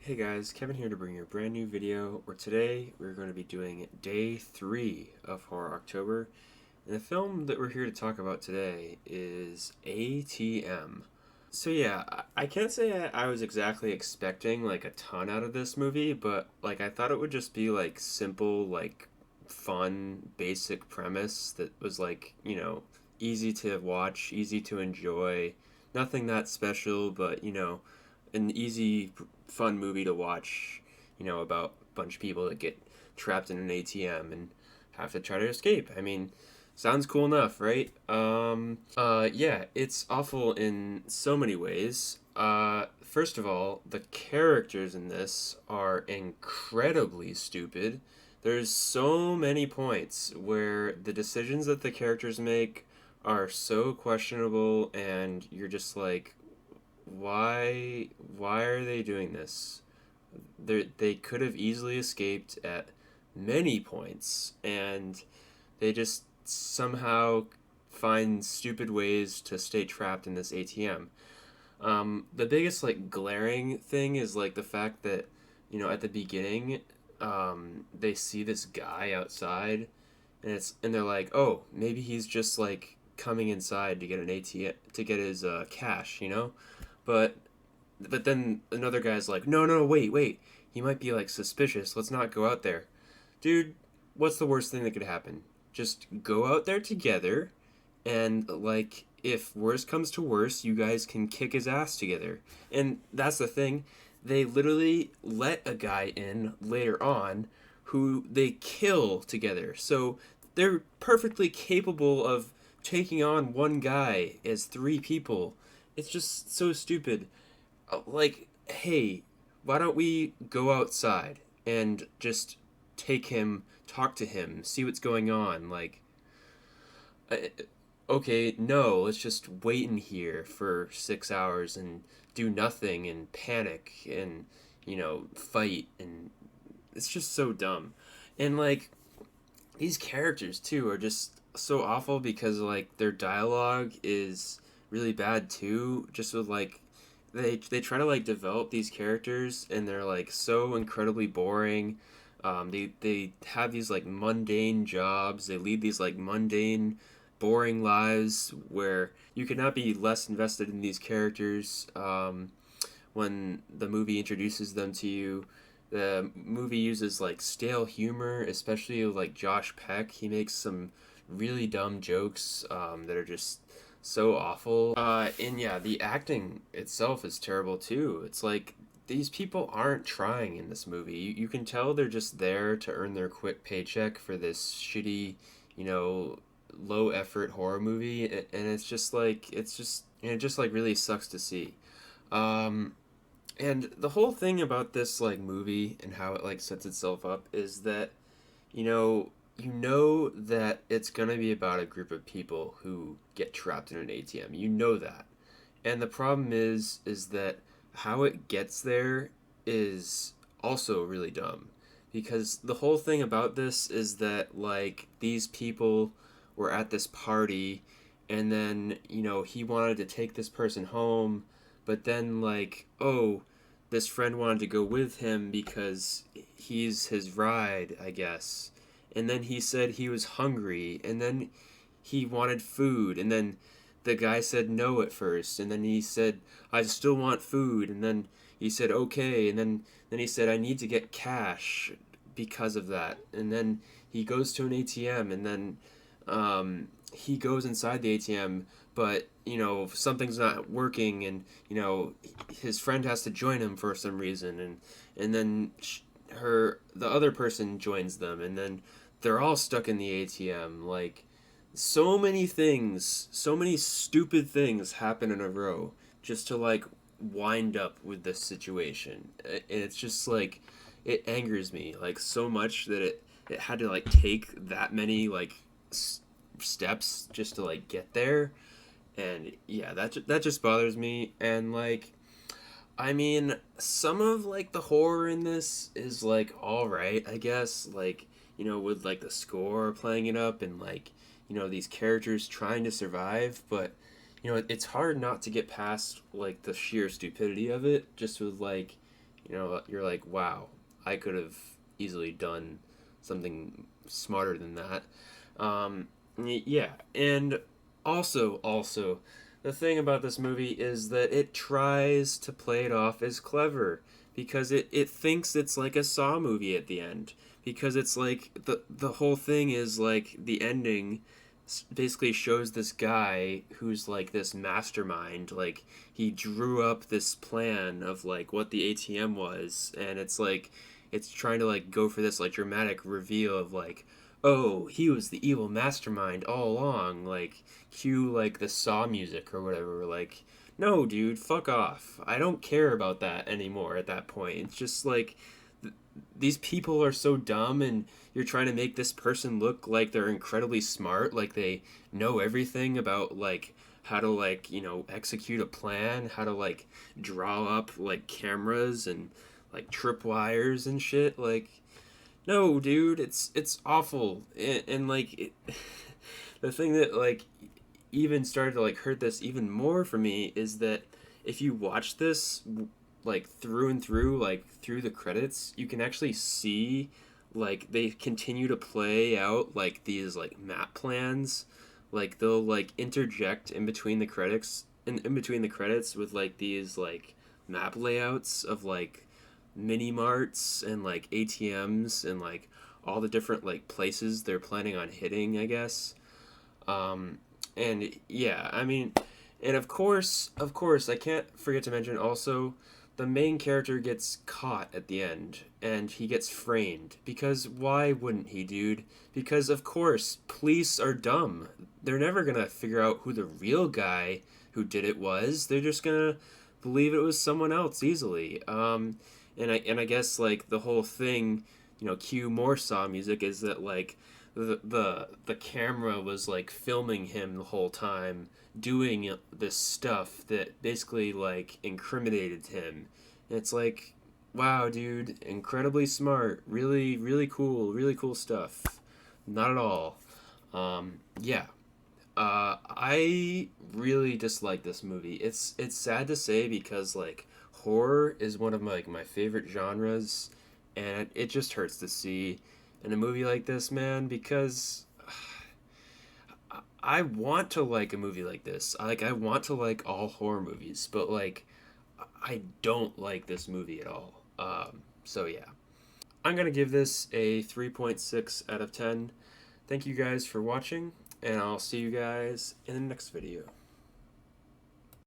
Hey guys, Kevin here to bring you a brand new video where today we're going to be doing day 3 of Horror October. And the film that we're here to talk about today is ATM. So yeah, I can't say I was exactly expecting like a ton out of this movie, but like I thought it would just be like simple, like fun, basic premise that was like, easy to watch, easy to enjoy. Nothing that special, but an easy, fun movie to watch, about a bunch of people that get trapped in an ATM and have to try to escape. I mean, sounds cool enough, right? Yeah, it's awful in so many ways. First of all, the characters in this are incredibly stupid. There's so many points where the decisions that the characters make are so questionable, and you're just like, why are they doing this? They could have easily escaped at many points, and they just somehow find stupid ways to stay trapped in this ATM. The biggest like glaring thing is like the fact that at the beginning, they see this guy outside, and they're like, oh, maybe he's just like coming inside to get an ATM to get his cash, but then another guy's like, no, no, wait, he might be like suspicious. Let's not go out there, dude. What's the worst thing that could happen? Just go out there together, and like if worse comes to worse, you guys can kick his ass together. And that's the thing. They literally let a guy in later on who they kill together. So they're perfectly capable of taking on one guy as three people. It's just so stupid. Like, hey, why don't we go outside and just take him, talk to him, see what's going on? Like, uh, okay, no, let's just wait in here for 6 hours and do nothing and panic and, fight. And it's just so dumb. And, like, these characters, too, are just so awful because, like, their dialogue is really bad, too. Just with, like, they try to like develop these characters and they're like so incredibly boring. They have these like mundane jobs. They lead these like mundane, boring lives where you could not be less invested in these characters. When the movie introduces them to you, the movie uses like stale humor, especially like Josh Peck. He makes some really dumb jokes that are just so awful. And yeah, the acting itself is terrible too. It's like these people aren't trying in this movie. You can tell they're just there to earn their quick paycheck for this shitty, you know, low effort horror movie, and it's just like it just like really sucks to see. Um, and the whole thing about this like movie and how it like sets itself up is that you know that it's going to be about a group of people who get trapped in an ATM. You know that. And the problem is that how it gets there is also really dumb because the whole thing about this is that like these people were at this party, and then he wanted to take this person home, but then like, oh, this friend wanted to go with him because he's his ride, I guess. And then he said he was hungry, and then he wanted food, and then the guy said no at first, and then he said I still want food, and then he said okay, and then he said I need to get cash because of that. And then he goes to an ATM, and then he goes inside the ATM, but something's not working, and his friend has to join him for some reason, and then the other person joins them, and then they're all stuck in the ATM. Like, so many things, so many stupid things happen in a row just to like wind up with this situation. And it's just like it angers me like so much that it had to like take that many like steps just to like get there. And yeah, that just bothers me. And like, I mean, some of like the horror in this is like all right, I guess. Like, with like the score playing it up, and like, these characters trying to survive, but it's hard not to get past like the sheer stupidity of it, just with like, you're like, wow, I could have easily done something smarter than that. Yeah, and also, the thing about this movie is that it tries to play it off as clever because it thinks it's like a Saw movie at the end because it's like the whole thing is like the ending basically shows this guy who's like this mastermind, like he drew up this plan of like what the ATM was, and it's like it's trying to like go for this like dramatic reveal of like, oh, he was the evil mastermind all along, like cue like the Saw music or whatever. Like, no, dude, fuck off. I don't care about that anymore at that point. It's just like these people are so dumb, and you're trying to make this person look like they're incredibly smart, like they know everything about like how to like execute a plan, how to like draw up like cameras and like tripwires and shit. Like, no, dude, it's awful. And like the thing that like even started to like hurt this even more for me is that if you watch this like through and through, like through the credits, you can actually see like they continue to play out like these like map plans. Like they'll like interject in between the credits in between the credits with like these like map layouts of like mini marts and like ATMs and like all the different like places they're planning on hitting, I guess. Um, and yeah, I mean, and of course, I can't forget to mention also the main character gets caught at the end and he gets framed because why wouldn't he, dude? Because of course, police are dumb. They're never gonna figure out who the real guy who did it was. They're just gonna believe it was someone else easily. And I guess like the whole thing, cue more Saw music is that like the camera was like filming him the whole time doing this stuff that basically like incriminated him. And it's like, wow, dude, incredibly smart, really cool stuff. Not at all. Yeah. I really dislike this movie. It's sad to say because like horror is one of my favorite genres, and it just hurts to see in a movie like this, man, because I want to like a movie like this. I want to like all horror movies, but like I don't like this movie at all. So yeah. I'm going to give this a 3.6 out of 10. Thank you guys for watching, and I'll see you guys in the next video.